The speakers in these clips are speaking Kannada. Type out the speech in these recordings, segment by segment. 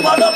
Para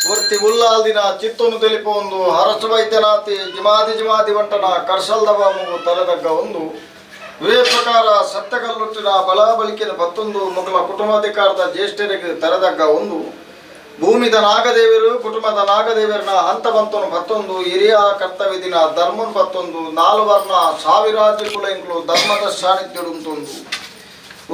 ವರ್ತಿ ಉಲ್ಲಾಲ್ದಿನ ಚಿತ್ತೊಂದು ತಿಳಿಪ ಒಂದು ಹರಸು ವೈದ್ಯನಾಥಿ ಜಿಮಾದಿ ವಂಟನ ಕರ್ಸಲ್ದವ ಮಗು ತಲೆದಗ್ಗ ಒಂದು ಇವೇ ಪ್ರಕಾರ ಸತ್ತಗಲ್ಲುಟ್ಟಿನ ಬಲಾಬಲಿಕೆನ ಮತ್ತೊಂದು ಮಗಳ ಕುಟುಂಬಾಧಿಕಾರದ ಜ್ಯೇಷ್ಠರಿಗೆ ತಲೆದಗ್ಗ ಒಂದು ಭೂಮಿದ ನಾಗದೇವರು ಕುಟುಂಬದ ನಾಗದೇವರನ ಹಂತ ಬಂತನು ಮತ್ತೊಂದು ಹಿರಿಯ ಕರ್ತವ್ಯ ದಿನ ಧರ್ಮನ್ ಮತ್ತೊಂದು ನಾಲ್ವರ್ಣ ಸಾವಿರಾಜ್ಯ ಕುಲಂಗಳು ಧರ್ಮದ ಸಾನ್ನಿಧ್ಯಡುಂತೊಂದು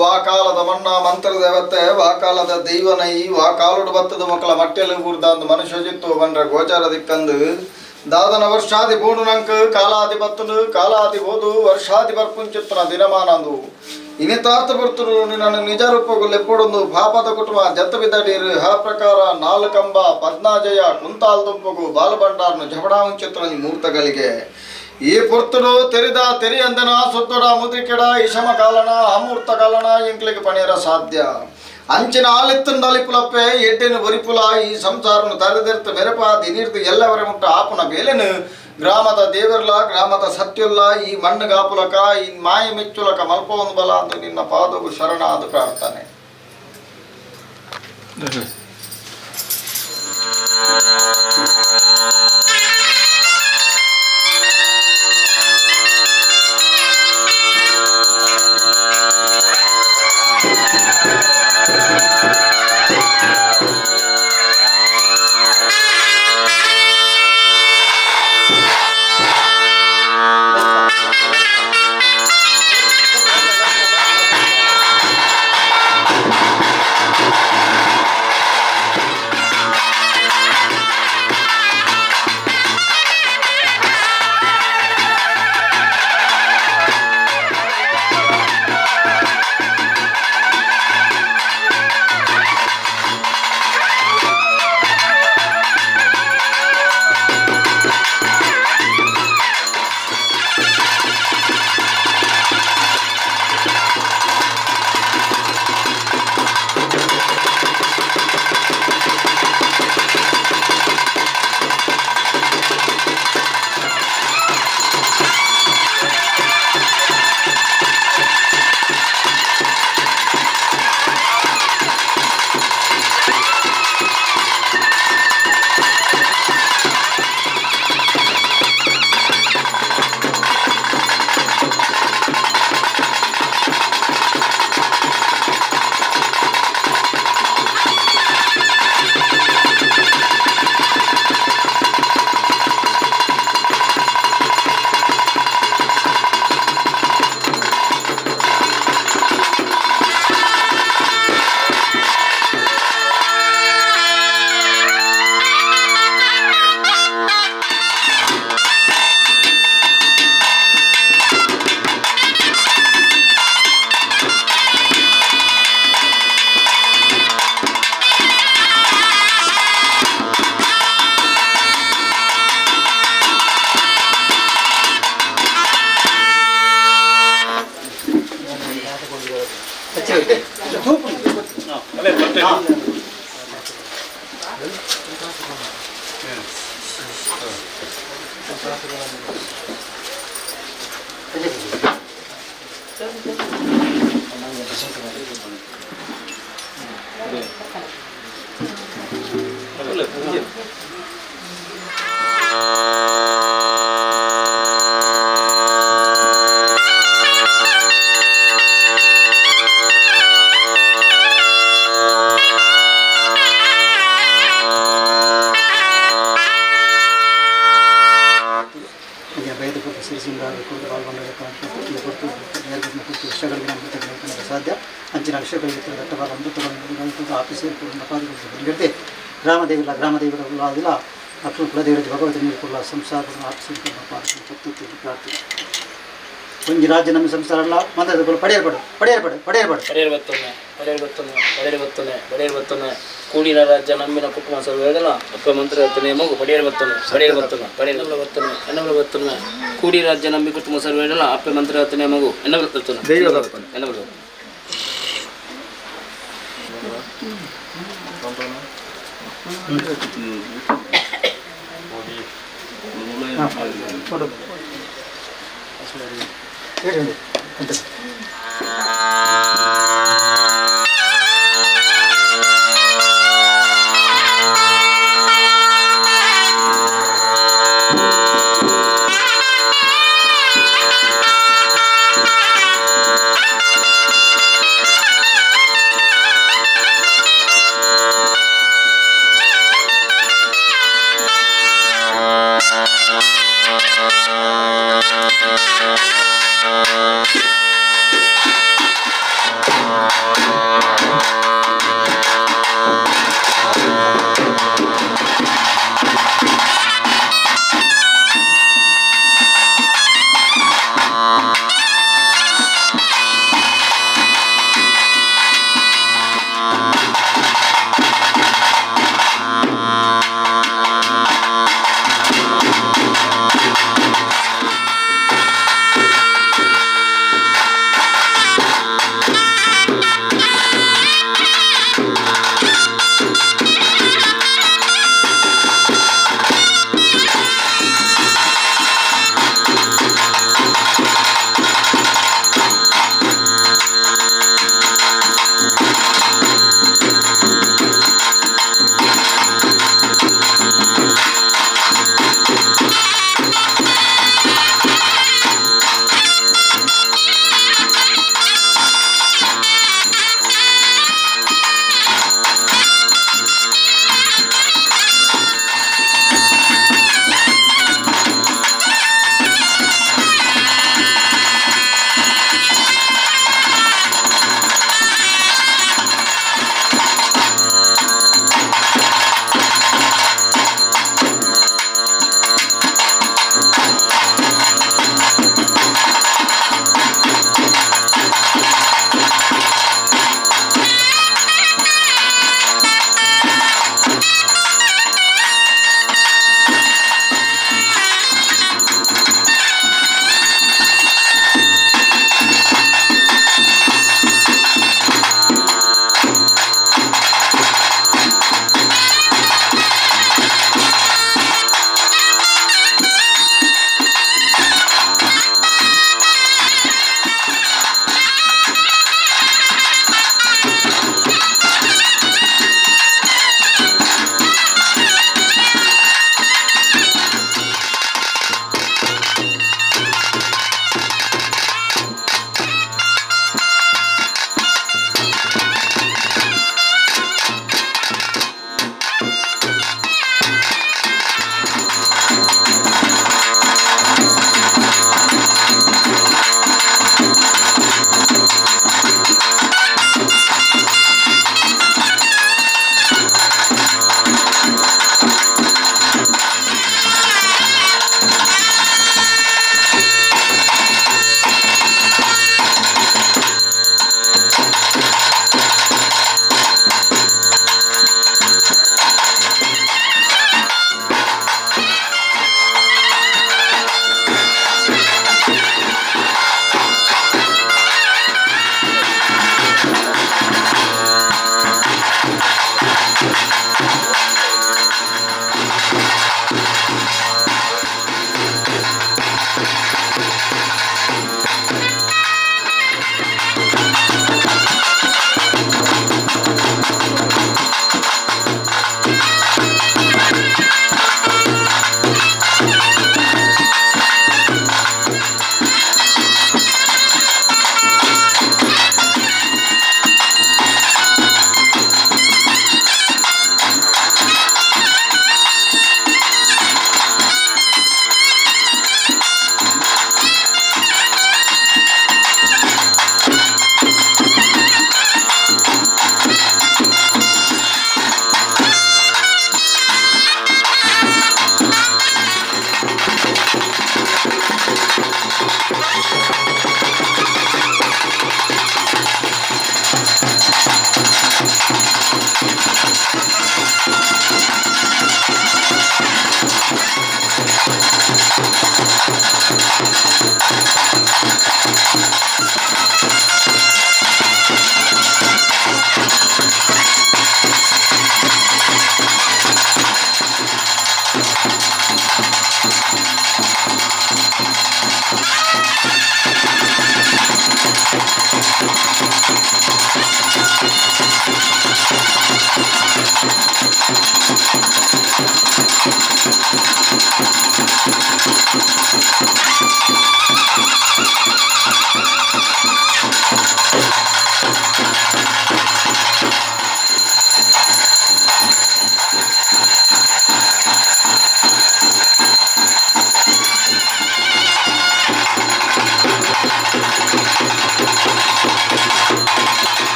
ವಾಕಾಲದ ಮಣ್ಣ ಮಂತ್ರ ದೇವತೆ ವಾಕಾಲದ ದೈವನೈ ವಾಕಾಲುಡು ಬತ್ತದ ಮಕ್ಕಳ ಮಟ್ಟೆಲು ಗುರ್ದಾಂದು ಮನುಷ್ಯ ಜಿತ್ತು ಬಂದ್ರ ಗೋಚಾರ ದಿಕ್ಕಂದು ದಾದನ ವರ್ಷಾದಿ ಬೋಣುನಂಕ ಕಾಲಾದಿ ಬತ್ತನು ಕಾಲಾದಿ ಹೋದು ವರ್ಷಾದಿ ಬರ್ಪುಂಚಿತ್ತನ ದಿನಮಾನಂದು ಇನಿತಾರ್ಥ ಬರ್ತರು ನಿನ್ನ ನಿಜ ರೂಪಗಳು ಲೆಪ್ಪೊಡೊಂದು ಪಾಪದ ಕುಟುಂಬ ಜತ್ತ ಬಿದ್ದಡೀರು ಆ ಪ್ರಕಾರ ನಾಲ್ಕಂಬ ಪದ್ನಾಜಯ ಕುಂತಾಲ್ ದುಂಪಗು ಬಾಲಭಂಡಾರ್ನು ಜಪಡಾಂಚಿತ್ರ ಮೂರ್ತಗಳಿಗೆ ಈ ಪೊರ್ತುಡು ತೆರಿದ ತೆರಿ ಅಂದನ ಸುತ್ತೊಡ ಮುದ್ರಿಕೆಡ ಇಶಮ ಕಾಲನ ಅಮೂರ್ತ ಕಾಲನ ಇಂಕ್ಲಿಗೆ ಪಣಿಯರ ಸಾಧ್ಯ ಅಂಚಿನ ಆಲಿತ್ತಂದ ಅಲಿಪುಲಪ್ಪೆ ಎಡ್ಡೆನು ಬರಿಪುಲ ಈ ಸಂಸಾರನು ತರೆದಿರ್ತ ಮೆರಪ ದಿನೀರ್ದು ಎಲ್ಲವರ ಮುಟ್ಟ ಆಪುನ ಬೇಲೆನು ಗ್ರಾಮದ ದೇವರ್ಲ ಗ್ರಾಮದ ಸತ್ಯುಲ್ಲ ಈ ಮಣ್ಣಗಾಪುಲಕ ಈ ಮಾಯ ಮೆಚ್ಚುಲಕ ಮಲ್ಪವೊಂದು ಬಲ ಅಂತ ನಿನ್ನ ಪಾದವು ಶರಣ ಅದು ಪ್ರಾರ್ಥನೆ. ಸಾಧ್ಯ ಅಂಚಿನ ವಿಷಯಗಳಿಗೆ ದಟ್ಟವಾದ ಅಮೃತಗಳನ್ನು ಆಫೀಸರ್ ಮಕಾದಿಗಳಿರುತ್ತೆ ಗ್ರಾಮದೇವಿಗಳ ಆದಿಲ್ಲ ಲಕ್ಷ್ಮಣ ಕುಲದೇವರಿಗೆ ಭಗವತಿ ನೀರು ಕೊಡಲ ಸಂಸಾರ ಆಫೀಸರ್ ಪ್ರಾರ್ಥನೆ ಒಂಜಿ ರಾಜ್ಯ ನಮ್ಮ ಸಂಸಾರ ಅಲ್ಲ ಮಂತ್ರಗಳು ಪಡೆಯಲ್ಬತ್ತನೆ ಕೂಡಿನ ರಾಜ್ಯ ನಮ್ಮಿನ ಕುಟುಂಬ ಸರ್ವೇದಲ್ಲ ಅಪ್ಪ ಮಂತ್ರ ಮಗು ಪಡೆಯಲ್ಬತ್ತನೆ ಕೂಡಿ ರಾಜ್ಯ ನಂಬಿ ಕುಟುಂಬ ಸರ್ವೇದಲ್ಲ ಅಪ್ಪ ಮಂತ್ರ ಮಗು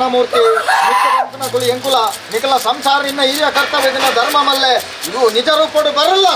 ಮೂರ್ತಿ ನಿತ್ಯ ಕುಲಿ ಎಂಕುಲ ನಿಖಲ ಸಂಸಾರ ಇನ್ನ ಹಿರಿಯ ಕರ್ತವ್ಯದಿನ ಧರ್ಮ ಮಲ್ಲೆ ಇವು ನಿಜ ರೂಪಡು ಬರಲ್ಲ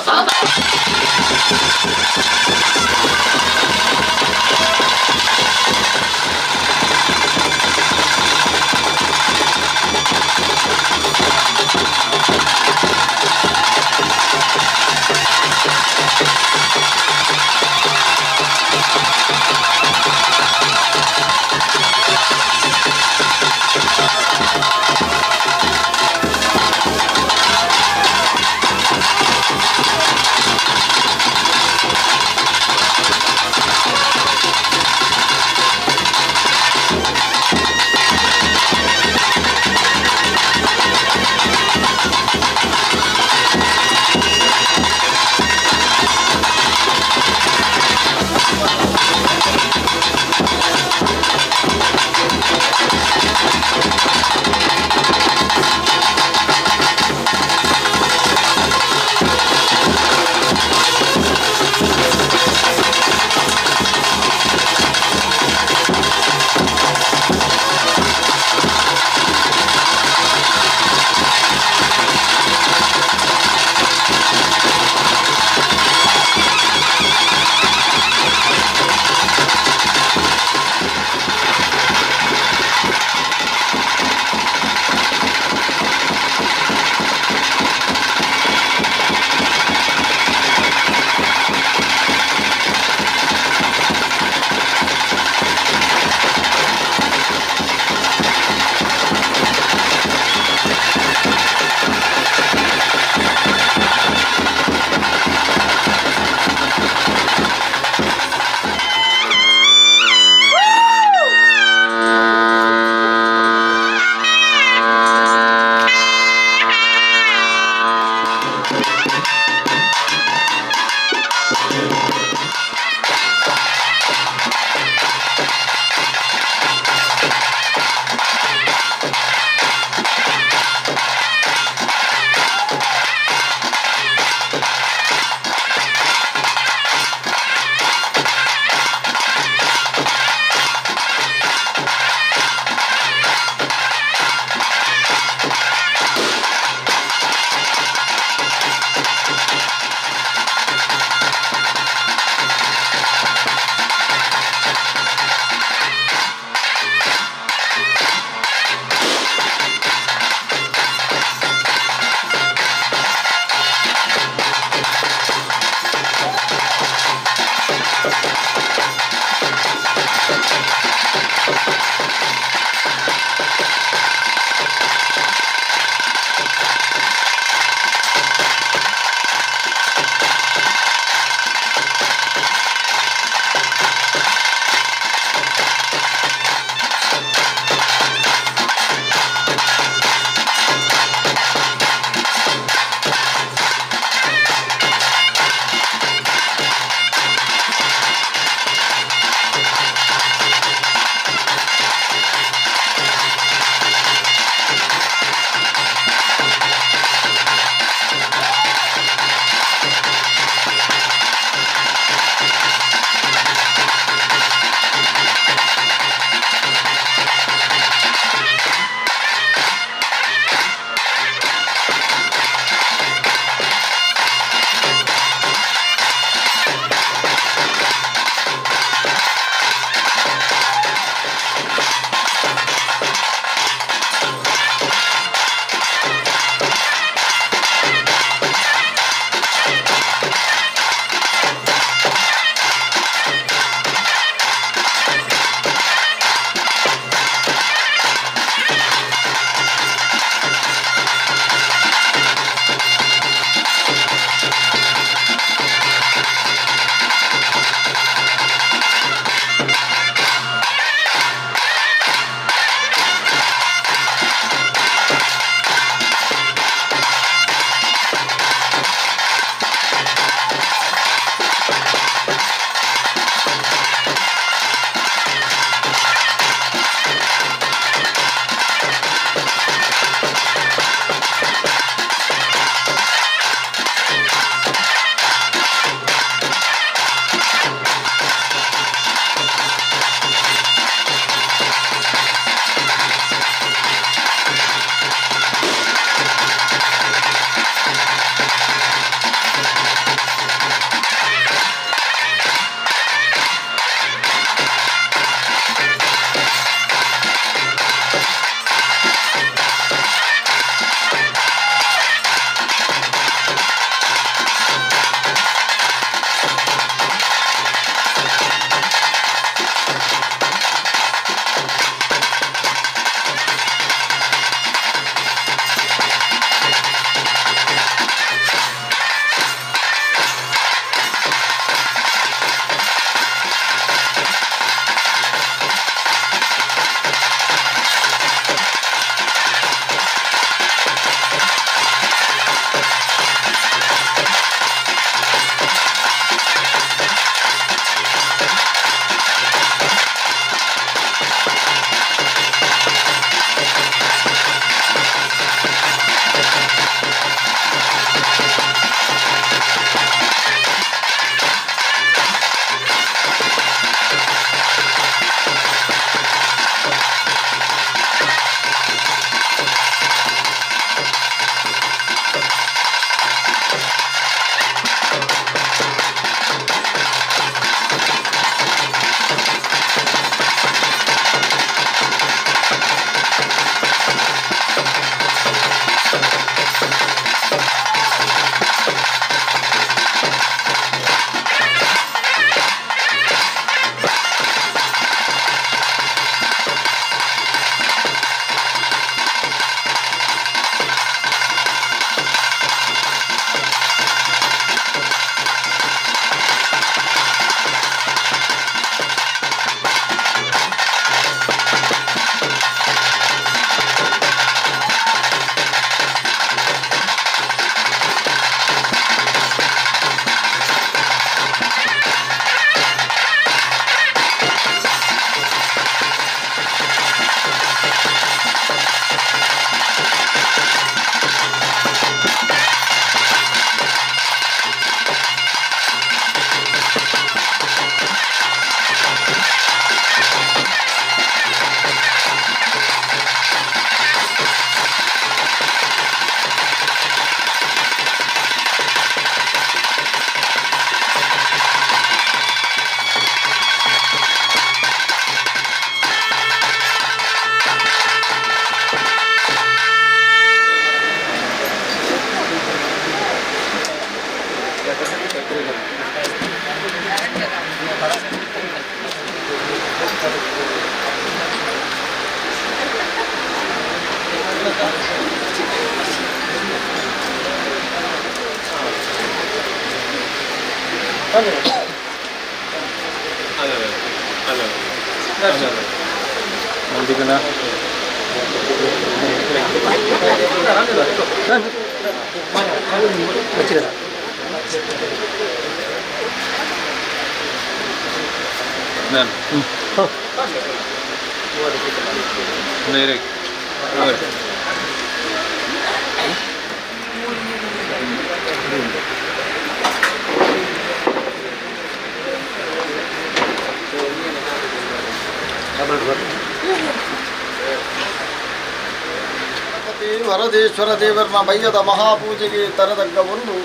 ಗಣಪತಿ ವರದೇಶ್ವರ ದೇವರನ ಬಯ್ಯದ ಮಹಾಪೂಜೆಗೆ ತರದಗ್ಗ ಒಂದು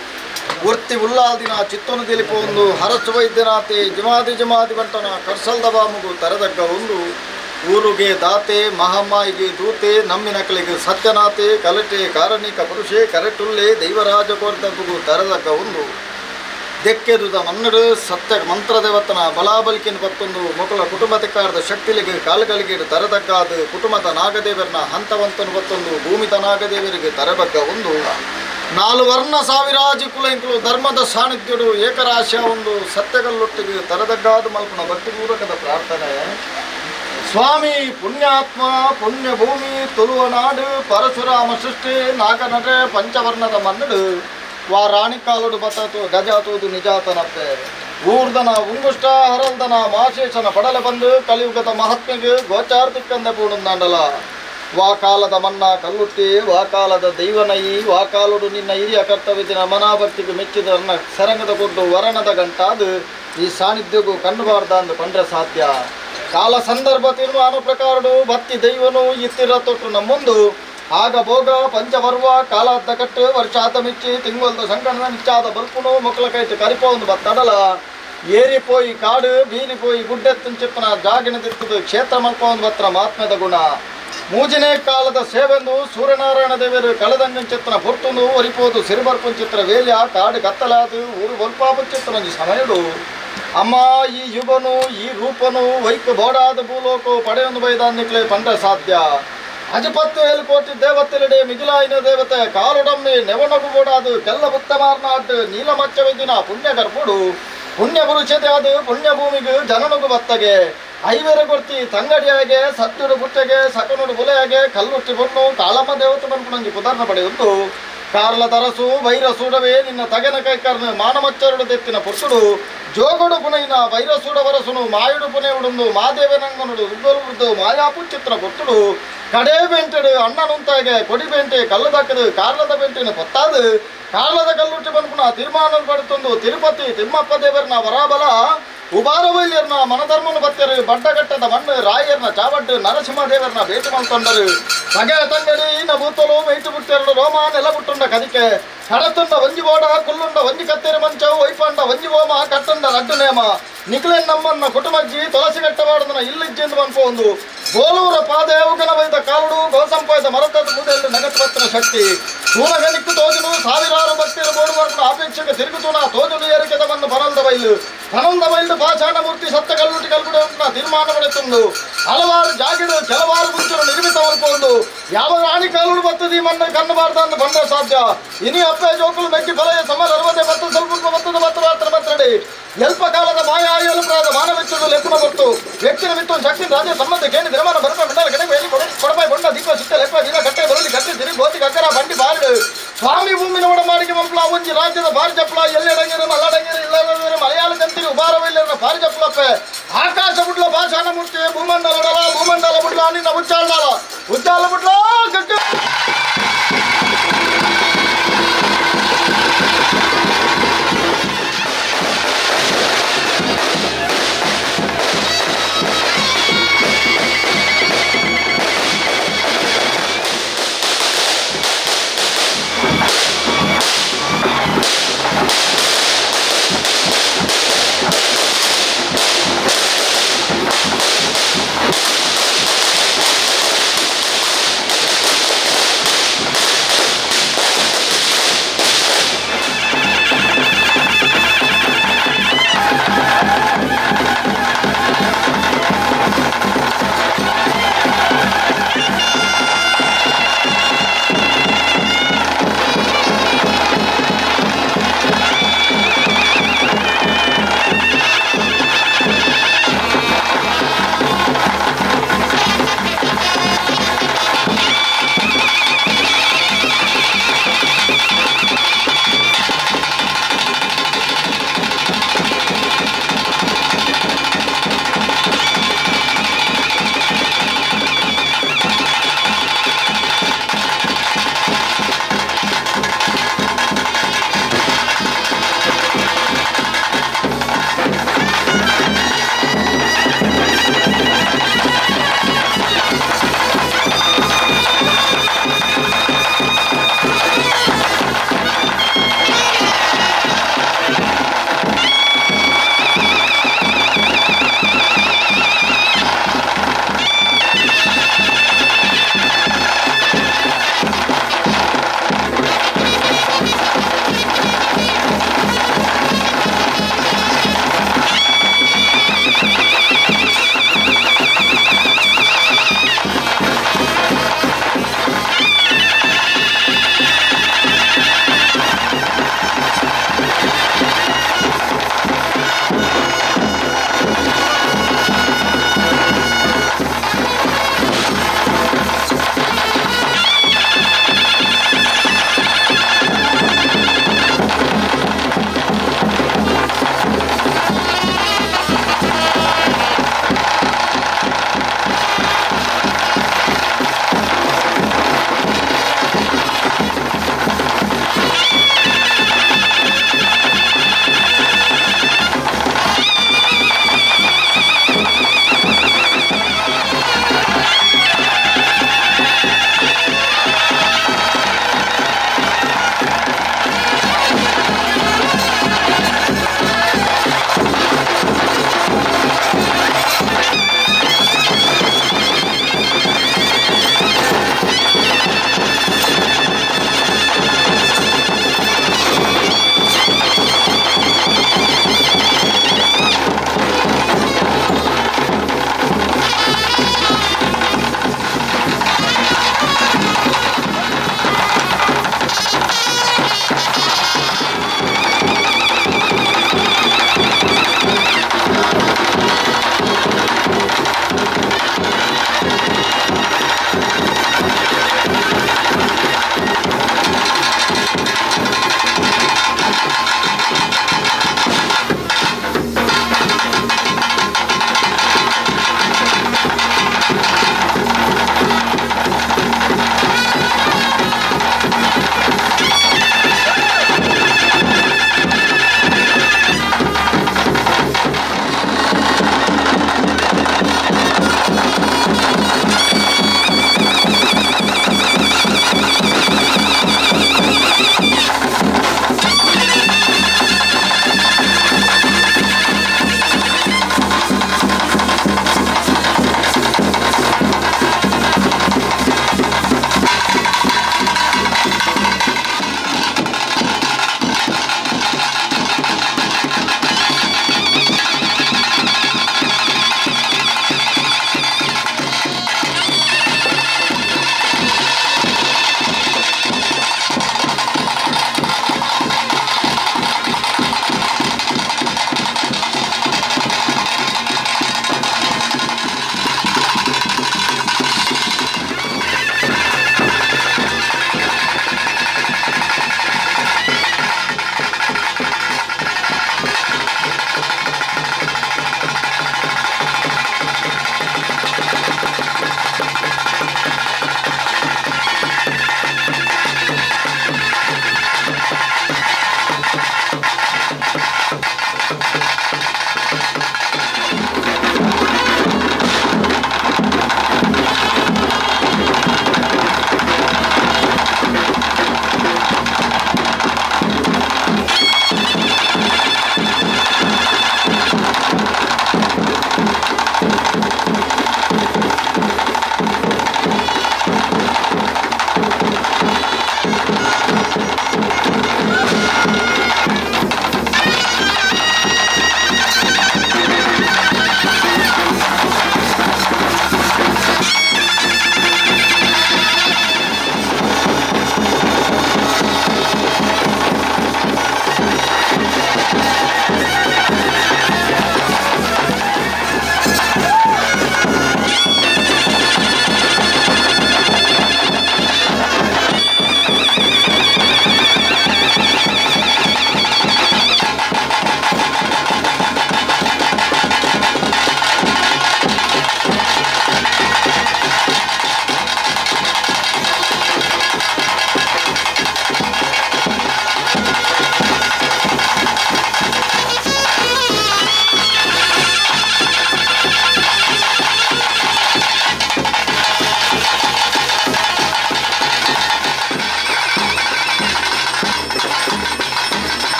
ವರ್ತಿ ಉಲ್ಲಾದಿನ ಚಿತ್ತೊನು ತಿಳಿಪ ಒಂದು ಹರಸು ವೈದ್ಯನಾಥೆ ಜಮಾದಿ ಬಂಟನ ಕರ್ಸಲ್ದ ಬಾಮುಗು ತರದಗ್ಗ ಒಂದು ಊರುಗೆ ದಾತೆ ಮಹಾಮಾಯಿಗೆ ದೂತೆ ನಮ್ಮಿನಕಳಿಗೆ ಸತ್ಯನಾಥೆ ಕಲಟೆ ಕಾರಣಿಕ ಪುರುಷೆ ಕರೆಟುಲ್ಲೆ ದೈವರಾಜಕೋರ್ದಬ್ಬುಗು ತರದಗ್ಗ ಒಂದು ದೆಕ್ಕೆದುದ ಮನ್ನಡು ಸತ್ಯ ಮಂತ್ರದೇವತನ ಬಲಾಬಲಿಕೆನ ಪತ್ತೊಂದು ಮಕ್ಕಳ ಕುಟುಂಬ ತೆಕ್ಕಾರದ ಶಕ್ತಿಲಿಗೆ ಕಾಲುಗಳಿಗೆ ತರದಗ್ಗಾದ ಕುಟುಂಬದ ನಾಗದೇವರನ ಹಂತವಂತನು ಪತ್ತೊಂದು ಭೂಮಿತ ನಾಗದೇವರಿಗೆ ತರಬಗ್ಗ ಒಂದು 4 ವರ್ಣ ಸಾವಿರಾಜಿ ಕುಲಂಕುಲು ಧರ್ಮದ ಸಾನ್ನಿಧ್ಯಡು ಏಕರಾಶಿಯ ಒಂದು ಸತ್ಯಗಲ್ಲೊಟ್ಟಿಗೆ ತರದಗ್ಗಾದ ಮಲ್ಪನ ಭಕ್ತಿಪೂರ್ವಕದ ಪ್ರಾರ್ಥನೆ. ಸ್ವಾಮಿ ಪುಣ್ಯಾತ್ಮ ಪುಣ್ಯಭೂಮಿ ತುಳುವ ನಾಡು ಪರಶುರಾಮ ಸೃಷ್ಟಿ ನಾಗನಟೆ ಪಂಚವರ್ಣದ ಮನ್ನಡು ವಾ ರಾಣಿ ಕಾಲುಡು ಬತ್ತತು ಗಜಾತುದು ನಿಜಾತನಪ್ಪೆ ಊರ್ದನ ಉಂಗುಷ್ಟ ಹರಲ್ದನ ಮಾಶೇಷನ ಪಡಲೆ ಬಂದು ಕಲಿಯುಗದ ಮಹಾತ್ಮೆಗೆ ಗೋಚಾರ್ತಿಕ್ಕಂದ ಪೂರ್ಣಂದಾಂಡಲ ವಾ ಕಾಲದ ಮನ್ನ ಕಲ್ಲುಟ್ಟಿ ವಾ ಕಾಲದ ದೈವನಯಿ ವಾ ಕಾಲುಡು ನಿನ್ನ ಹಿರಿಯ ಕರ್ತವ್ಯದಿನ ಮನಾಭಕ್ತಿಗೆ ಮೆಚ್ಚಿದ ಸರಂಗದ ಕೊಟ್ಟು ವರಣದ ಗಂಟಾದು ಈ ಸಾನ್ನಿಧ್ಯಗೂ ಕಣ್ಣುಬಾರ್ದ ಅಂದು ಕಂಡ್ರೆ ಸಾಧ್ಯ. ಕಾಲ ಸಂದರ್ಭ ತೀರ್ಮಾನ ಪ್ರಕಾರಡು ಭಕ್ತಿ ದೈವನು ಇತ್ತಿರ ತೊಟ್ಟು ನಮ್ಮೊಂದು ಆಗ ಭೋಗ ಪಂಚವರ್ವ ಕಾಲಾದ ಕಟ್ಟು ವರ್ಷಾತ ಮಿಚ್ಚಿ ತಿಂಗಳದ ಸಂಕಟದ ನಿಚ್ಚಾದ ಬಲ್ಪುನು ಮೊಕ್ಕಲ ಕೈತು ಕರಿಪೊಂದು ಬತ್ತಡಲ ಏರಿಪೋಯಿ ಕಾಡು ಬೀರಿಪೋಯಿ ಗುಡ್ಡೆತ್ತನ ಚಿಪ್ಪನ ಜಾಗಿನ ತಿತ್ತದು ಕ್ಷೇತ್ರ ಮಲ್ಪೊಂದು ಬತ್ರ ಮಾತ್ಮದ ಗುಣ ಮೂಜಿನೇ ಕಾಲದ ಸೇವೆಂದು ಸೂರ್ಯನಾರಾಯಣ ದೇವರು ಕಳೆದಂಗನ ಚಿತ್ರನ ಪೊರ್ತುಂದು ಒರಿಪೋದು ಸಿರಿಬರ್ಪನ ಚಿತ್ರ ವೇಲ್ಯ ಕಾಡು ಕತ್ತಲಾದು ಊರು ಬಲ್ಪಾಪನ ಚಿತ್ರ ಸಮಯಡು ಅಮ್ಮ ಈ ಯುಗನು ಈ ರೂಪನು ವೈಕ್ ಬೋಡಾದ ಭೂಲೋಕ ಪಡೆಯೊಂದು ಬೈದಾನ್ನಿಕ್ಲೆ ಪಂಡ ಸಾಧ್ಯ ಅಜಪತ್ತು ಏಳುಕೋಟಿ ದೇವತೆಲೆಡೆ ಮಿಗಿಲಾಯಿನ ದೇವತೆ ಕಾಲುಡಮ್ಮಿ ನೆವನಗು ಬೋಡಾದು ಕೆಲ್ಲ ಬುತ್ತಮಾರ್ನಾಡ್ ನೀಲಮಚ್ಚವೆದ್ದಿನ ಪುಣ್ಯ ಗರ್ಭುಡು ಪುಣ್ಯ ಪುರುಷತೆ ಅದು ಪುಣ್ಯ ಭೂಮಿಗೆ ಜನನಗು ಬತ್ತಗೆ ಐವೇರ ಕೊಡ್ತಿ ತಂಗಡಿಯಾಗೆ ಸತ್ಯುಡು ಬುಟ್ಟೆಗೆ ಸಕನುಡು ಬುಲೆಯಾಗೆ ಕಲ್ಲುಟ್ಟಿ ಬೊಣ್ಣು ಕಾಳಮ್ಮ ದೇವತೆ ಮನ್ಪುಣಂಜಿ ಪುದರ್ನ ಪಡೆಯುವುದು ಕಾರ್ಲ ತರಸು ವೈರಸೂಡವೇ ನಿನ್ನ ತಗೆನ ಕೈಕರ್ನ ಮಾನಮಚ್ಚರುಡು ತೆತ್ತಿನ ಪುರುಷುಡು ಜೋಗಡು ಪುನೈನ ವೈರಸೂಡ ವರಸುನು ಮಾಯುಡು ಪುನೆ ಉಡುಂದು ಮಾದೇವನಂಗನುಡು ಉಗ್ಗಲು ಮಾಯಾಪು ಚಿತ್ರ ಕೊಟ್ಟುಡು ಕಡೇ ಬೆಂಟೆಡು ಅಣ್ಣನುಂತಾಗೆ ಕೊಡಿ ಬೆಂಟೆ ಕಲ್ಲು ದಕ್ಕದು ಕಾರ್ಲದ ಬೆಂಟಿನ ಪೊತ್ತಾದು ಕಾರ್ಲದ ಕಲ್ಲುಟ್ಟಿ ಬಂದ್ಪುನ ತೀರ್ಮಾನ ಪಡುತ್ತೊಂದು ತಿರುಪತಿ ತಿಮ್ಮಪ್ಪ ದೇವರನ ವರಾಬಲ ಉಬಾರವೈಲ್ಯರ್ನ ಮನಧರ್ಮನು ಬತ್ತರು ಬಡ್ಡಗಟ್ಟದ ಮಣ್ಣು ರಾಯರ್ನ ಚಾವಡ್ಡು ನರಸಿಂಹದೇವರನ ಭೇಟಿ ಮಾಡ್ಕೊಂಡರು ತಗೆ ತಂಗಡಿ ಇನ್ನ ಬೂತಲು ಮೈಟು ಬಿಟ್ಟೆರಡು ರೋಮ ನೆಲ ಬಿಟ್ಟುಂಡ ಕದಿಕೆ ಕಡತುಂಡ ಒಂಜಿ ಬೋಡ ಕುಲ್ಲುಂಡ ಒಂಜಿ ಕತ್ತೇರಿ ಮಂಚವು ವೈಪಂಡ ಒಂಜಿ ಹೋಮ ಕಟ್ಟುಂಡ ಲಡ್ಡು ನೇಮ ನಿಕ್ಲೆನ್ ನಮ್ಮನ್ನ ಕುಟುಂಬಜ್ಜಿ ತುಳಸಿ ಕಟ್ಟಬಾರ್ದನ ಇಲ್ಲಿಜ್ಜೆಂದು ಮನ್ಪೊಂದು ಗೋಲೂರ ಪಾದೆ ಉಗನ ವೈದ ಕಾಲುಡು ಗೋಸಂಪಾಯ್ದ ಮರತದ ಮುದೆಯಲ್ಲಿ ನಗತ್ ಪತ್ರ ಶಕ್ತಿ ತೂನಗ ನಿಕ್ಕು ತೋಜುನು ಸಾವಿರಾರು ಭಕ್ತಿಯರು ಬೋಡು ಮಾಡ್ಕೊಂಡು ಅಪೇಕ್ಷೆಗೆ ತಿರುಗುತೂನ ತೋಜುನು ಏರಿಕೆದ ಮಣ್ಣು ಬನಂದ ಬೈಲು ಹನಂದ ಬೈಲು ಪಾಷಾಣ ಮೂರ್ತಿ ಸತ್ತ ಕಲ್ಲುಟಿ ಕಲ್ಬಿಡು ತೀರ್ಮಾನ ಪಡೆತುಂಡು ಹಲವಾರು ಜಾಗಿಡು ಕೆಲವಾರು ಮುಂಚರು ನಿರ್ಮಿತ ಮಲ್ಪೊಂದು ಯಾವ ರಾಣಿ ಕಾಲುಡು ಬತ್ತದಿ ಮಣ್ಣು ಕಣ್ಣಬಾರ್ದ ಅಂದು ಬಂದ ಸಾಧ್ಯ ಇನಿ ಅಪ್ಪೆ ಜೋಕುಲು ಮೆಚ್ಚಿ ಫಲಯ ಸಮರ ಅರವದೆ ಮತ್ತು ಸ್ವಲ್ಪ ಬತ್ತದ ಮಾತ್ರ ಮಾತ್ರಡಿ ಎಲ್ಪ ಕಾಲದ ಮಾಯಾ ಎಲ್ಪರಾದ ಮಾನವೆಚ್ಚುಡು ಲೆಕ್ಕನ ಬರ್ತು ವ್ಯಕ್ತಿನ ಮಿತ್ತು ಶಕ್ತಿ ರಾಜ್ಯ ಸಂಬಂಧ ಕೇಳಿ ನಿರ್ಮಾಣ ಬರಪ ಮಿಂಡಲ ಕಡೆ ಬೇಲಿ ಕೊಡಪಾಯಿ ಬೊಂಡ ದೀಪ ಸುತ್ತ ಲೆಪ್ಪ ದಿನ ಕಟ್ಟೆ ಬರಲಿ ಕಟ್ಟಿ ತಿರುಗಿ ಗೋತಿ ಕಕ್ಕರ ಬಂಡಿ ಬಾರಿಡು ಸ್ವಾಮಿ ಭೂಮಿನ ಒಡಮಾಡಿಗೆ ಮಂಪ್ಲ ಒಂಜಿ ರಾಜ್ಯದ ಬಾರಿ ಜಪ್ಪಳ ಎಲ್ಲೆಡಂಗಿರು ಮಲ್ಲಡಂಗಿರು ಇಲ್ಲರ ಮಲಯಾಳ ಜನತೆಗೆ ಉಬಾರವಿಲ್ಲರ ಬಾರಿ ಜಪ್ಪಳಪ್ಪೆ ಆಕಾಶ ಬುಡ್ಲ ಭಾಷಾನ ಮೂರ್ತಿ ಭೂಮಂಡಲ ಬುಡ್ಲ ನಿನ್ನ ಉಚ್ಚಾಲ ಬುಡ್ಲ ಗಟ್ಟಿ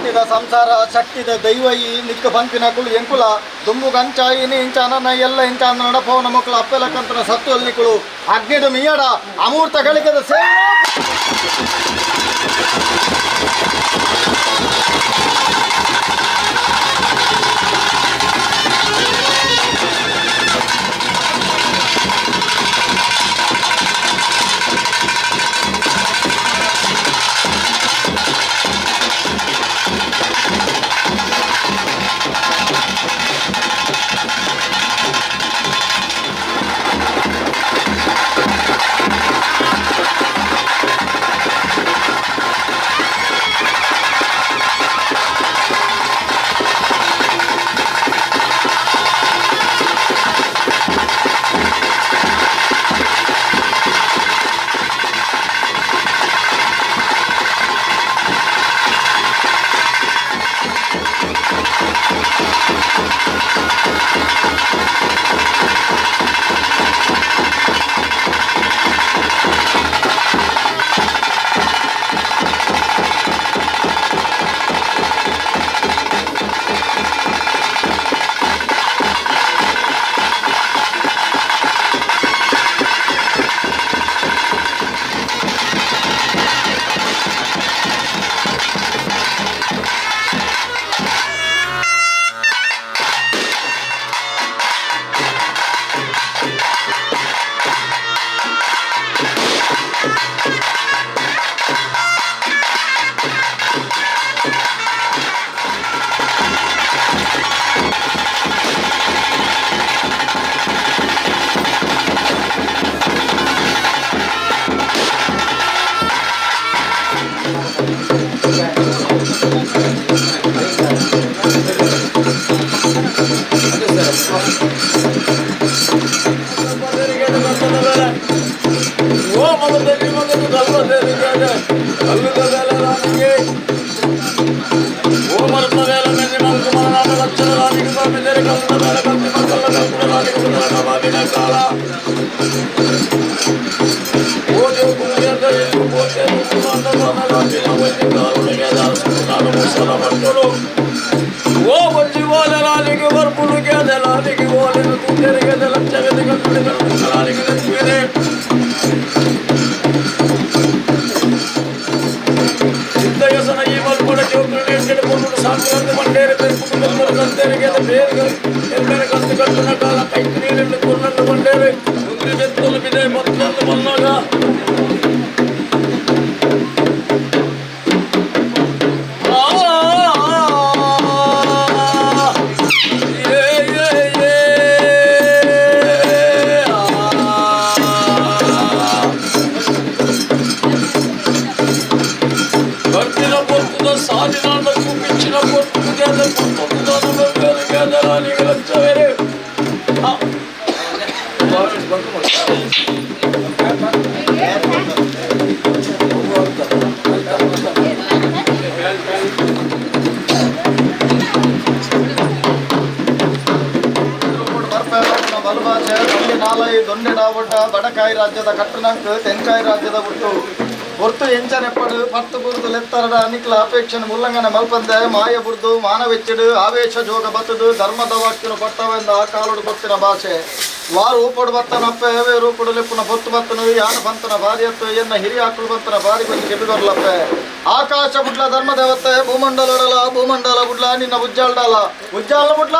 ಕಟ್ಟಿದ ಸಂಸಾರ ಶಕ್ತಿದ ದೈವ ಈ ನಿಕ್ಕ ಪಂಪಿನ ಕುಳು ಎಂಕುಲ ದುಂಬು ಗಂಚಾಯಿ ಇಂಚ ನನ್ನ ಎಲ್ಲ ಇಂಚ ನಡಪವನ ಮಕ್ಕಳು ಅಪ್ಪೆಲಕ್ಕಂತನ ಸತ್ತು ಅಲ್ಲಿಕುಳು ಅಗ್ನಿಡು ಮಿಯಡ ಅಮೂರ್ತ ಗಳಿಕೆದ ಸೇವೆ ಬಡಕಾಯಿ ರಾಜ್ಯದ ಕಟ್ಟನಾಂಕ ತೆಂಕಾಯಿ ರಾಜ್ಯದ ಹುಟ್ಟು ಹೊರ್ತು ಎಂಚನೆಪ್ಪಡು ಪತ್ತು ಬುರ್ದು ಲೆತ್ತರಡ ಅನಿಕ್ಲ ಅಪೇಕ್ಷಣೆ ಮುಲ್ಲಂಗನ ಮಲ್ಪಂದೆ ಮಾಯ ಬುರ್ದು ಮಾನವೆಚ್ಚಡು ಆವೇಶ ಜೋಗ ಬತ್ತದು ಧರ್ಮದ ವಾಕ್ಯನು ಪಟ್ಟವೆಂದ ಆ ಕಾಲುಡು ಗೊತ್ತಿನ ಭಾಷೆ ವಾರು ಊಪಡು ಬತ್ತನಪ್ಪೆ ಏವೇ ರೂಪಡು ಲೆಪ್ಪುನ ಹೊತ್ತು ಬತ್ತನು ಯಾನ ಬಂತನ ಭಾರಿ ಎತ್ತು ಎನ್ನ ಹಿರಿಯ ಆಕಳು ಬಂತನ ಭಾರಿ ಬಂದು ಗೆಬಿಗೊರ್ಲಪ್ಪೆ ಆಕಾಶ ಬುಡ್ಲ ಧರ್ಮ ದೇವತೆ ಭೂಮಂಡಲಡಲ ಭೂಮಂಡಲ ಬುಡ್ಲ ನಿನ್ನ ಉಜ್ಜಾಲ್ಡಲ ಉಜ್ಜಾಲ ಬುಡ್ಲ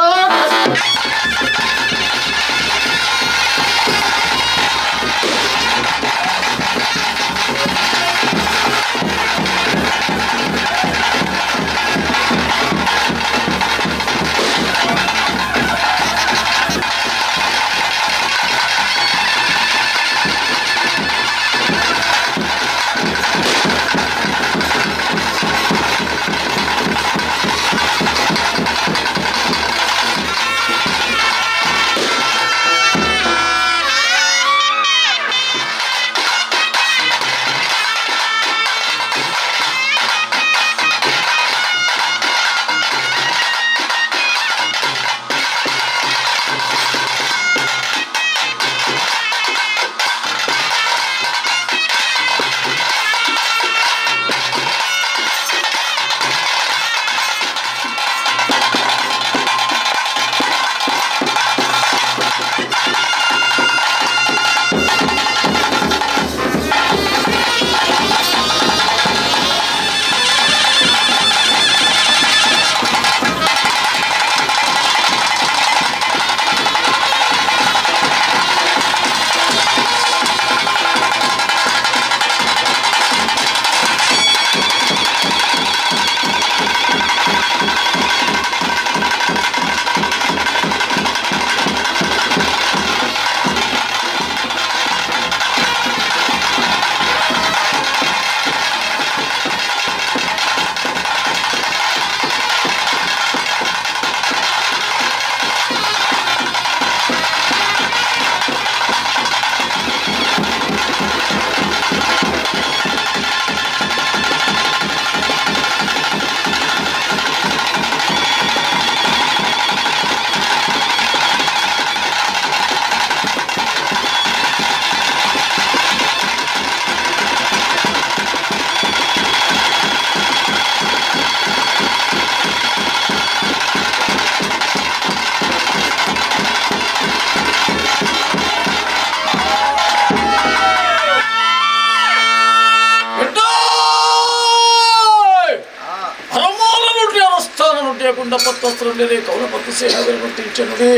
మదస్థాన నుండేకుండా పత్తస్త్రుండే కౌల పత్తు సేనగరి గుర్తించనుడే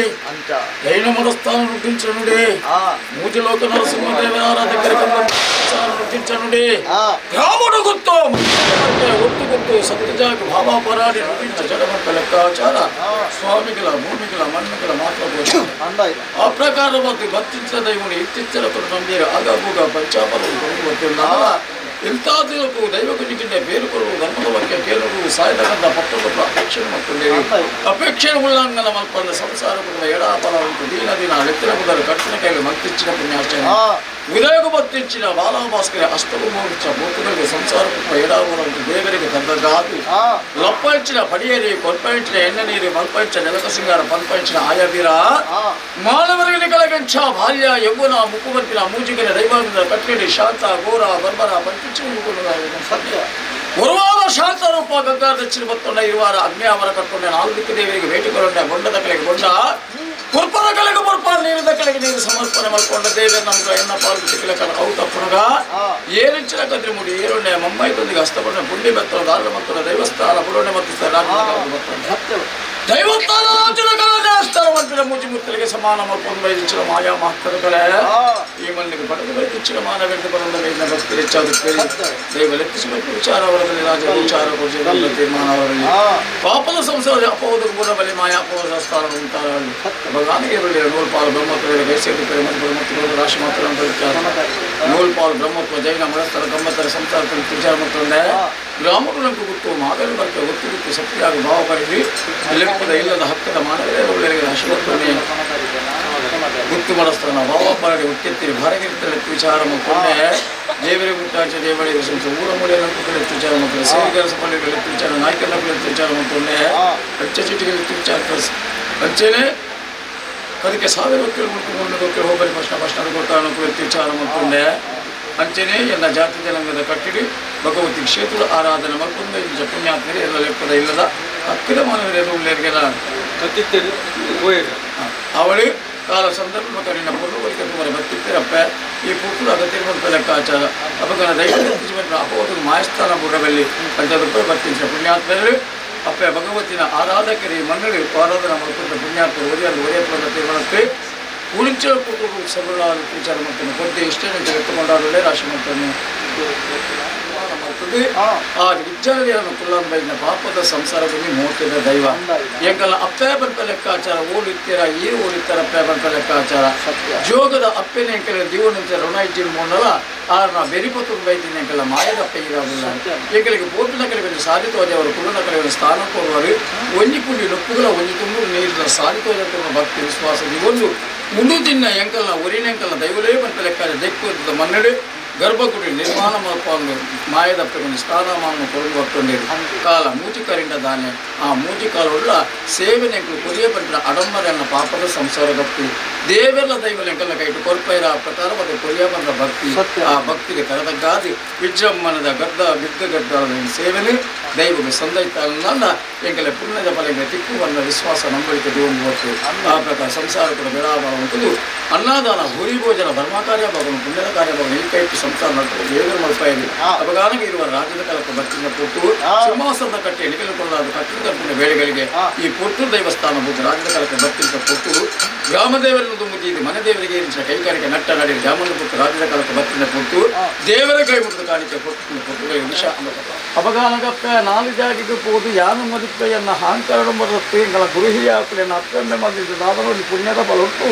దైన మదస్థానం గుర్తించనుడే మూతిలోక నరసింహదేవరార దగ్గర గుర్తించనుడే రాముడు గుర్తు ఒట్టు గుర్తు సత్యజాకి భావాపరాడి నటించ జగమంత లెక్కాచార స్వామికుల భూమికుల మన్మికుల మాత్ర ఆ ప్రకారವಾಗಿ ಭಕ್ತಿಂಚ ದೈವನು ಇತ್ತೀಚೆರಕೊಂಡು ನಂಬಿರ ಆಗಾಗೂಗ ಪಂಚಾಪರವು ಕೊಡುತ್ತಿಲ್ಲ ಇಂತಾದಿలకు దైవకునికింటే పేరు కొరకు ధర్మದ ಬಗ್ಗೆ ಕೇಳುವುದು ಸಾಯದಗಂತ ಪಟ್ಟದ ಅಪೇಕ್ಷೆ ಮತ್ತೊಂದೇ ಅಪೇಕ್ಷೆ ಉಳ್ಳಂಗನ ಮಲ್ಪಂದ ಸಂಸಾರ ಕುಟುಂಬ ಎಡಾಪಲ ಉಂಟು ದೀನ ದಿನ ಎತ್ತಿನ ಬದಲು ಕಟ್ಟಿನ ಕೈಲಿ ಮತ್ತಿಚ್ಚಿನ ಪುಣ್ಯಾಶ್ಚರ್ಯ ಉದಯకు ಬತ್ತಿಚ್ಚಿನ ಬಾಲಾಭಾಸ್ಕರ ಅಷ್ಟಕು ಮೋರ್ಚ ಭೂತಗಳಿಗೆ ಸಂಸಾರ ಕುಟುಂಬ ಎಡಾಪಲ ಉಂಟು ದೇವರಿಗೆ ತಂದಗಾದು ಲಪ್ಪಂಚಿನ ಪಡಿಯರಿ ಕೊಲ್ಪಂಚಿನ ಎಣ್ಣೆ ನೀರು ಮಲ್ಪಂಚ ನೆಲಕ ಸಿಂಗಾರ ಪಲ್ಪಂಚಿನ ಆಯಬೀರ ಮಾನವರಿಗೆ ಕಳಗಂಚ ಬಾಲ್ಯ ಯೌವನ ಮುಖುವಂತಿನ ಮೂಜಿಗಿನ ದೈವಾಂಗದ ಕಟ್ಟಡಿ ಶಾಂತ ಘೋರ ಬರ್ಬರ ಗುರುವಾರ ಶಾಂತ ರೂಪ ಗಂಗಾ ದಕ್ಷಿಣ ಬತ್ತೊಂಡ ಇರುವಾರ ಅಗ್ನಿ ಅವರ ಕಟ್ಕೊಂಡೆ ನಾಲ್ಕು ದೇವರಿಗೆ ಭೇಟಿಕೊಂಡೆ ಬೊಂಡದ ಕಲೆಗೆ ಬೊಂಡ ಕುರ್ಪದ ಕಲೆಗೆ ಮುರ್ಪ ನೀರಿದ ಕಲೆಗೆ ನೀರು ಸಮರ್ಪಣೆ ಮಾಡ್ಕೊಂಡ ದೇವರ ನಮ್ಗೆ ಎನ್ನ ಪಾಲ್ಬಿಟ್ಟು ಕಿಲಕ ಔತ ಪುನಗ ಏರಿಂಚಿನ ಕದ್ರಿ ಮುಡಿ ಏರುಣ್ಣೆ ಮುಂಬೈದೊಂದಿಗೆ ಹಸ್ತಪಡ ಪುಂಡಿ ಬೆತ್ತಲ ದಾರ ಮತ್ತು ದೈವಸ್ಥಾನ ಬುಡೋಣೆ ಮತ್ತು ದೈವಸ್ಥಾನ ರಾಜ್ಯದ ಕಲೆ ಅಷ್ಟರ ಮಂತ್ರಿನ ಮೂಜಿ ಮುತ್ತಲಿಗೆ ಸಮಾನ ಮಲ್ಕೊಂಡು ಬೈದಿಚ್ಚಿನ ಮಾಯಾ ಮಹತ್ತರ ಕಲೆ ಈ ಮಣ್ಣಿಗೆ ಪಡೆದು ಬೈದಿಚ್ಚಿನ ಮಾನವೆಂದು ಬರಂದ ಮೇಲಿನ ಭಕ್ತಿ ಹೆಚ್ಚಾಗುತ್ತದೆ ದೈವ ಲೆಕ್ಕಿಸಬೇಕು ವಿಚಾರ ಅವರಲ್ಲಿ ರಾಜ ವಿಚಾರ ಕೊಡಿಸಿದ ತೀರ್ಮಾನ ಅವರಲ್ಲಿ ಪಾಪದ ಸಂಸಾರ ಅಪೋದ ಗುಣ ಬಲಿ ಮಾಯಾ ಅಪೋದ ಸ್ಥಾನ ಉಂಟಾಗಲಿ ಭಗವಾನಿಗೆ ಬರಲಿ ನೂಲ್ಪಾಲು ಬ್ರಹ್ಮತ್ವ ಗೈಸೇರುತ್ತಾರೆ ಮತ್ತು ರಾಶಿ ಮಾತ್ರ ನೂಲ್ಪಾಲು ಬ್ರಹ್ಮತ್ವ ಜೈನ ಮನಸ್ಥರ ಗಮ್ಮತ್ತರ ಸಂಸಾರ ವಿಚಾರ ಮತ್ತು ಗ್ರಾಮಗಳನ್ನು ಗುತ್ತು ಮಾದರಿ ಬರ್ತೆ ಒತ್ತು ಗುತ್ತು ಸತ್ಯಾಗಿ ಭಾವ ಪರಿಧಿ ಲೆಕ್ಕದ ಇಲ್ಲದ ಹಕ್ಕದ ಮಾನವರಿಗೆ ರಾಶಿವತ್ತನೆ ಗುತ್ತು ಮನಸ್ಥಾನ ಭಾವ ಪರಡಿ ಉತ್ತೆತ್ತಿ ಭಾರಗಿರ್ತಾರೆ ವಿಚಾರ ಮಕ್ಕಳೇ ದೇವರಿಗೆ ಮುಟ್ಟಾಚ ದೇವಳಿಗೆ ಸಂಸ ಊರ ಮೂಲೆಯನ್ನು ವಿಚಾರ ಮಕ್ಕಳು ಸೇರಿಗರ ಸಫಲಿಗಳು ವಿಚಾರ ನಾಯಕನ ವಿಚಾರ ಮಕ್ಕಳೇ ಪಂಚ ಚೀಟಿಗೆ ವಿಚಾರ ಪಂಚನೆ ಅದಕ್ಕೆ 1000 ವಕೀಲರು ಮುಟ್ಟು 300 ವಕೀಲರು ಹೋಗಲಿ ಪ್ರಶ್ನೆ ಕೊಡ್ತಾನೆ ವಿಚಾರ ಮಕ್ಕಳೇ ಅಂಚನೆ ಎಲ್ಲ ಜಾತಿ ಜನಾಂಗದ ಕಟ್ಟಿಡಿ ಭಗವತಿ ಕ್ಷೇತ್ರ ಆರಾಧನೆ ಮಕ್ಕಳು ಇಂಚ ಪುಣ್ಯಾತ್ಮರಿ ಎಲ್ಲ ಲೆಕ್ಕದ ಇಲ್ಲದ ಹತ್ತಿರ ಮಾನವರಿಗೆ ಉಳ್ಳೇರಿಗೆಲ್ಲ ಅವಳಿ ಕಾಲ ಸಂದರ್ಭ ಕಡಿನ ಪೂರ್ವಕ್ಕೆ ತುಂಬ ಬರ್ತಿರ್ತೀರಪ್ಪ ಈ ಪುಟ್ಟರು ಅಗತ್ಯ ಲೆಕ್ಕಾಚಾರ ಅಪಗನ ದೈವ ಅಪೋದ ಮಾಯಸ್ಥಾನ ಬುಡಬಲ್ಲಿ 50 ರೂಪಾಯಿ ಬರ್ತಿಂಚ ಪುಣ್ಯಾತ್ಮರು ಅಪ್ಪ ಭಗವತಿನ ಆರಾಧಕರಿ ಮಂಡಳಿ ಆರಾಧನೆ ಮಾಡ್ಕೊಂಡ ಪುಣ್ಯಾತ್ಮರು ಒರಿಯತ್ವದ ತೀರ್ಮಾನಕ್ಕೆ ಉಳಿಂಚ ಕೂತು ಸಬಲಾದ ವಿಚಾರ ಮಾಡ್ತಾನೆ ಕೊದ್ದೆ ಇಷ್ಟೇ ವ್ಯಕ್ತಕೊಂಡಾಡಲೇ ರಾಶಿ ಮಾಡ್ತಾನೆ ಮಾಡ್ತದೆ ಆ ವಿಚಾರವನ್ನು ಕುಲ್ಲಂಬೈನ ಪಾಪದ ಸಂಸಾರದಲ್ಲಿ ಮೋಟದ ದೈವ ಎಂಕಲ್ಲ ಅಪ್ಪೆ ಬಂತ ಲೆಕ್ಕಾಚಾರ ಓಡಿತ್ತೀರ ಈ ಓಡಿತ್ತಾರ ಅಪ್ಪೆ ಬಂತ ಲೆಕ್ಕಾಚಾರ ಜೋಗದ ಅಪ್ಪೆನ ಎಂಕಲ್ಲ ದಿವನಿಂಚ ಋಣ ಇಟ್ಟಿನ ಮೂಡಲ್ಲ ಆ ಬೆರಿಪತ್ತು ಬೈತೀನಿ ಎಂಕಲ್ಲ ಮಾಯದ ಅಪ್ಪೆ ಇರೋದಿಲ್ಲ ಎಂಕಲಿಗೆ ಪೋಪಿನ ಕಲೆಗಳು ಸಾಧಿತವಾದ ಅವರು ಕುಲನ ಕಲೆಗಳು ಸ್ಥಾನ ಕೊಡುವರು ಒಂಜಿ ಕುಂಡಿ ನೊಪ್ಪುಗಳ ಒಂಜಿ ತುಂಬ ನೀರಿನ ಸಾಧಿತವಾದ ಭಕ್ತಿ ವಿಶ್ವಾಸ ಒಂದು ಮುಡುದಿನ ಎಂಕಲ್ನ ಒರಿನೆಂಕಲ್ನ ದೈವಲೇ ಬಂತ ಲೆಕ್ಕ ದೆಕ್ಕು ಮನ್ನಡೆ ಗರ್ಭಗುಡಿ ನಿರ್ಮಾಣ ಮಾಡ್ಕೊಂಡು ಮಾಯದಪ್ಪಗೊಂಡು ಸ್ಥಾನಮಾನ ಕೊಡು ಬರ್ತೊಂಡಿರು ಕಾಲ ಮೂಜಿಕರಿಂದ ದಾನೆ ಆ ಮೂಜಿ ಕಾಲ ಸೇವೆನೆಂಕಲು ಕೊರಿಯ ಬಂದ ಅಡಂಬರನ್ನ ಪಾಪದ ಸಂಸಾರ ಭಕ್ತಿ ದೇವೆಲ್ಲ ದೈವಲೆಂಕಲ್ನ ಕೈಟು ಕೊರ್ಪೈರ ಪ್ರಕಾರ ಮತ್ತು ಕೊರಿಯ ಬಂದ ಭಕ್ತಿ ಆ ಭಕ್ತಿಗೆ ಕರೆದಗ್ಗಾದಿ ವಿಜೃಂಭಣದ ಗದ್ದ ಬಿದ್ದ ಗದ್ದದ ಸೇವೆನೆ ದೈವಗೆ ಸಂದೈತಾನಂದ ಎಂಕಲೆ ಪುಣ್ಯದ ಬಲೆಗೆ ತಿಕ್ಕು ಬಂದ ವಿಶ್ವಾಸ ನಂಬಳಿಕೆ ದೇವನು ಬರ್ತದೆ ಆ ಪ್ರಕಾರ ಸಂಸಾರ ಕೂಡ ಬೆಳಾಬಾರ ಉಂಟು ಅನ್ನದಾನ ಹುರಿ ಭೋಜನ ಧರ್ಮ ಕಾರ್ಯಭಾಗವನ್ನು ಪುಣ್ಯದ ಕಾರ್ಯಭಾಗವನ್ನು ಈ ಕೈಟು ಸಂಸಾರ ಮಾಡ್ತಾರೆ ದೇವರು ಮಾಡ್ತಾ ಇದೆ ಅಪಗಾನಗೆ ಇರುವ ರಾಜ್ಯದ ಕಾಲಕ್ಕೆ ಬರ್ತಿನ ಪುಟ್ಟು ಸಿಂಹಾಸನದ ಕಟ್ಟೆ ಎಣಿಕೆಕೊಳ್ಳಾದ ಕಟ್ಟಿದ ವೇಳೆಗಳಿಗೆ ಈ ಪುಟ್ಟು ದೇವಸ್ಥಾನ ಬುದ್ಧ ರಾಜ್ಯದ ಕಾಲಕ್ಕೆ ಬರ್ತಿದ್ದ ಪುಟ್ಟು ಗ್ರಾಮ ದೇವರನ್ನು ತುಂಬುತ್ತಿದೆ ಮನೆ ದೇವರಿಗೆ ಏರಿಸಿದ ಕೈಗಾರಿಕೆ ನಟ್ಟ ನಡೆಯ ಜಾಮದ ಪುಟ್ಟು ರಾಜ್ಯದ ಕಾಲಕ್ಕೆ ಬರ್ತಿದ್ದ ಪುಟ್ಟು ದೇವರ ಕೈ ಮುಟ್ಟದ ಕಾಣಿಕೆ ಪುಟ್ಟುಗಳಿಗೆ ವಿಷ ಅಪಗಾನಗಪ್ಪ 4 ಜಾಗಿಗೆ ಹೋದು ಯಾನು ಮದಿಪ್ಪೆಯನ್ನ ಅಹಂಕಾರ ಬರುತ್ತೆ ಎಂಗಳ ಗುರು ಹಿರಿಯ ಆಕಲೆಯನ್ನು ಅಪ್ಪೆಮ್ಮೆ ಮದಿದ್ದು ದಾದರಲ್ಲಿ ಪುಣ್ಯದ ಬಲ ಉಂಟು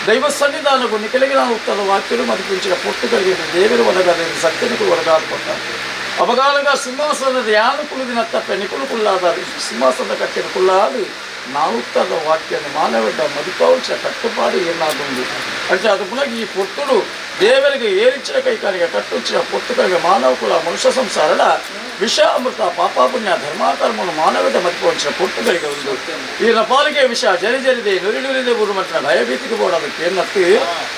ದೈವ ಸನ್ನಿಧಾನಕ್ಕೂ ನಿಖಲಿಗೆ ನಾನು ಉತ್ತದ ವಾಕ್ಯರು ಮತ್ತು ಪಿಂಚಿನ ಪುಟ್ಟುಗಳಿಗೆ ದೇವರು ಒದಗದ ಸತ್ಯನಿಗೂ ಒದಗಾಡ್ಕೊಟ್ಟ ಅಪಗಾನಗ ಸಿಂಹಾಸನದ ಯಾನು ಕುಳಿದಿನ ತಪ್ಪೆ ನಿಕುಲು ಕುಳ್ಳಾದ ಸಿಂಹಾಸನದ ಕಟ್ಟಿನ ಕುಳ್ಳಾದು ನಾನುತ್ತದ ವಾಕ್ಯನ ಮಾನವಡ್ಡ ಮದಿಪಾವಳಿಸಿದ ಕಟ್ಟುಪಾಡು ಏನಾದೊಂದು అంటే ಅದು ಪುನಃ ಈ ಪುಟ್ಟುಡು ದೇವರಿಗೆ ಏರಿಚ್ಚಿನ ಕೈಕಾಲಿಗೆ ಕಟ್ಟುಚ್ಚಿನ ಪುಟ್ಟುಗಳಿಗೆ ಮಾನವ ಕುಲ ಮನುಷ್ಯ ಸಂಸಾರದ ವಿಷ ಅಮೃತ ಪಾಪಪುಣ್ಯ ಧರ್ಮಾಕರ್ಮವನ್ನು ಮಾನವದ ಮತಿಪೋಣಿಸಿದ ಪುಟ್ಟುಗಳಿಗೆ ಒಂದು ಈಗಿನ ಪಾಲಿಗೆ ವಿಷ ಜರಿ ಜರಿದೆ ನುರಿನುರಿದೆ ಬುರುಮಂತ್ರ ಭಯಭೀತಿಗೆ ಬೋಡೋದಕ್ಕೆ ಏನತ್ತು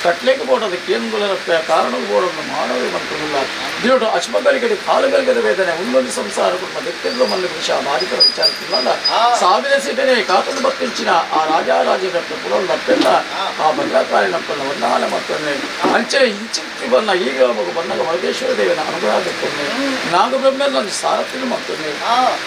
ಕಟ್ಲಿಕ್ಕೆ ಬೋಡೋದಕ್ಕೆ ಏನು ಬಲರಪ್ಪ ಕಾರಣಕ್ಕೆ ಬೋಡೋದನ್ನು ಮಾನವ ಮಂತ್ರವಿಲ್ಲ ದಿನೋಡು ಅಶ್ಮಗಳಿಗೆ ಕಾಲುಗಳಿಗೆ ವೇದನೆ ಒಂದೊಂದು ಸಂಸಾರ ಕುಟುಂಬ ದಿಕ್ಕೆಲ್ಲ ಮಲ್ಲ ವಿಷ ಬಾಧಿಕರ ವಿಚಾರಕ್ಕಿಲ್ಲ ಸಾವಿರ ಸಿಟನೆ ಯಾಕಂದ್ರೆ ಬರ್ತಿಂಚಿನ ಆ ರಾಜಾರಾಜನ ಪುರಂದ ಅಪ್ಪೆಲ್ಲ ಆ ಭದ್ರಕಾಳಿನಪ್ಪನ ವರ್ಣಾಲ ಮತ್ತೊಂದು ಅಂಚೆ ಇಂಚಿತ್ತಿ ಬನ್ನ ಈಗ ಮಗು ಬಂದಾಗ ಮಹದೇಶ್ವರ ದೇವನ ಅನುಗ್ರಹ ತೆಕ್ಕೊಂಡೆ ನಾಗಬ್ರಹ್ಮೆಲ್ಲ ಒಂದು ಸಾರಥಿನ ಮತ್ತೊಂದು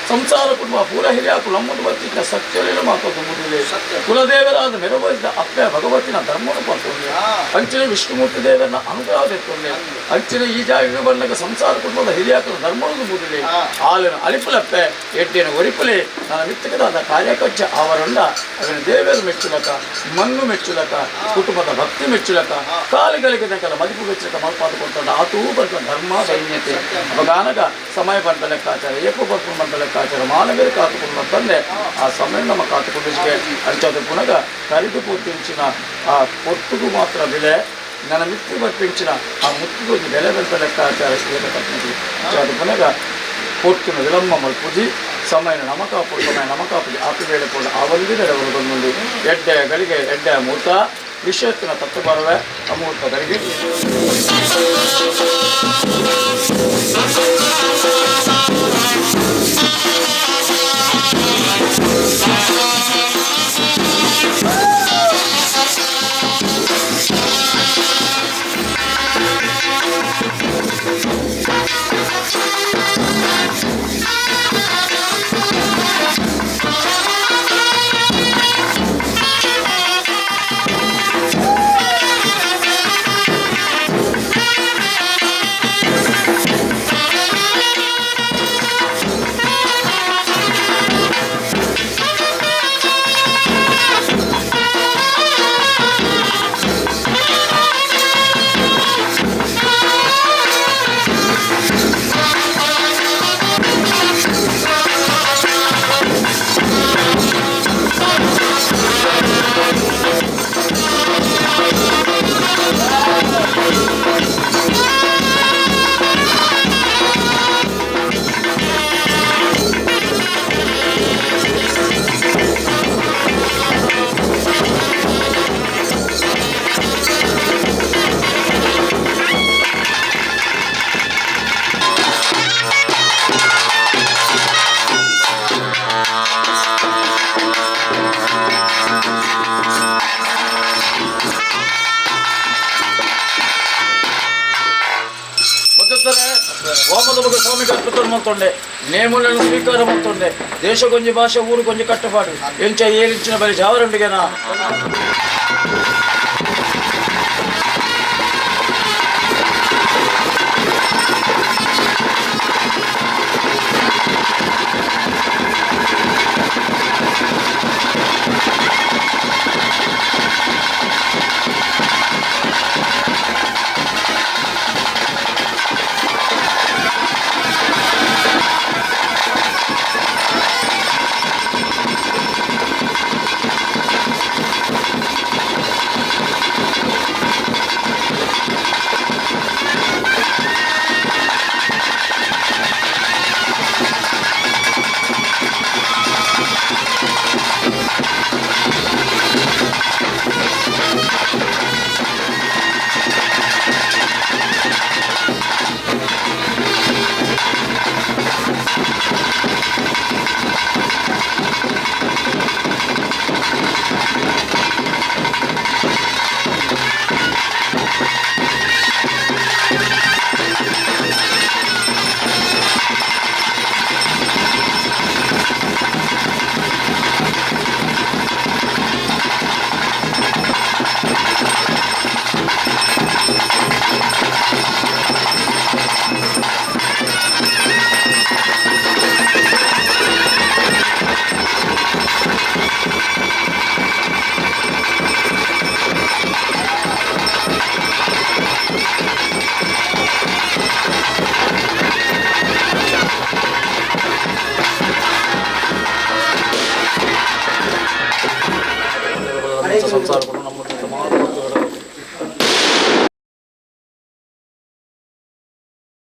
ಸಂಸಾರ ಕುಟುಂಬ ಪೂರ ಹಿರಿಯ ಕುಲಮ್ಮದು ಬರ್ತಿದ್ದ ಸತ್ಯಲಿನ ಮಾತೊಂದು ಮುಗಿಲೆ ಕುಲದೇವರಾದ ಮೆರವಹಿಸಿದ ಅಪ್ಪೆ ಭಗವತಿನ ಧರ್ಮವನ್ನು ಪಡ್ಕೊಂಡೆ ಅಂಚಿನ ವಿಷ್ಣುಮೂರ್ತಿ ದೇವರನ್ನ ಅನುಗ್ರಹ ತೆಕ್ಕೊಂಡೆ ಅಂಚಿನ ಈ ಜಾಗ ಬಂದಾಗ ಸಂಸಾರ ಕುಟುಂಬದ ಹಿರಿಯಾಕನ ಧರ್ಮವನ್ನು ಮುಗಿಲೆ ಹಾಲಿನ ಅಲಿಪುಲಪ್ಪೆ ಎಡ್ಡಿನ ಒರಿಪುಲೆ ನನ್ನ ವಿತ್ತಕದಾದ ಕಾರ್ಯಕಚ್ಚ ಅವರೊಂಡ ಅದನ್ನು ದೇವರ ಮೆಚ್ಚುಲಕ ಮಣ್ಣು ಮೆಚ್ಚುಲಕ ಕುಟುಂಬದ ಭಕ್ತಿ ಮೆಚ್ಚುಲಕ ಕಾಲಿಗಳಿಗೆ ತಕ್ಕಲ್ಲ ಮದಿಪು ಮೆಚ್ಚುಲಕ ಮಲ್ಪಾದುಕೊಂಡ ಆತೂ ಬಂದ ಧರ್ಮ ಸೈನ್ಯತೆ ಅವಾಗಾನಗ ಸಮಯ ಬಂದ ಲೆಕ್ಕಾಚಾರ ಏಪು ಬರ್ಕೊಂಡು ಬಂದ ಲೆಕ್ಕಾಚಾರ ಮಾನವೀಯ ಕಾತುಕೊಂಡು ತಂದೆ ಆ ಸಮಯ ನಮ್ಮ ಕಾತುಕೊಂಡಿಗೆ ಅಂಚೋದು ಪುನಗ ಕರಿದು ಪೂರ್ತಿಂಚಿನ ಆ పొత్తుకు ಮಾತ್ರ ಬೆಲೆ ನನ್ನ ಮಿತ್ತು ಬರ್ಪಿಂಚಿನ ಆ ಮುತ್ತಿಗೂ ಬೆಲೆ ಬಂದ ಲೆಕ್ಕಾಚಾರ ಅದು ಪುನಗ ಕೊಟ್ಟಿನ ವಿಳಂಬ ಮಲ್ಪುಜಿ ಸಮಯ ನಮಕಾಪು ಸಮಯ ನಮಕಾಪುಜಿ ಆಪಿ ವೇಳೆ ಕೂಡ ಆ ಒಂದಿನವರು ಬಂದು ಎಡ್ಡೆ ಗಳಿಗೆ ಎಡ್ಡೆ ಮೂತ ವಿಷಯತ್ತಿನ ತತ್ತು ಬರುವೆ ಅಮೂರ್ತಗಳಿಗೆ ಹೋಮದ ಬಗ್ಗೆ ಸ್ವಾಮಿ ಕಲ್ಪಿತ ಮಾಡ್ತೊಂಡೆ ನೇಮುలను ಸ್ವೀಕಾರ ಮಾಡ್ತೊಂಡೆ ದೇಶ ಕೊಂಚ ಭಾಷೆ ಊರು ಕೊಂಚ ಕಟ್ಟಪಾಡು ಎಂಚ ಏರಿಂಚಿನ ಬರೀ ಜಾವರಂಡಿಗೆನಾ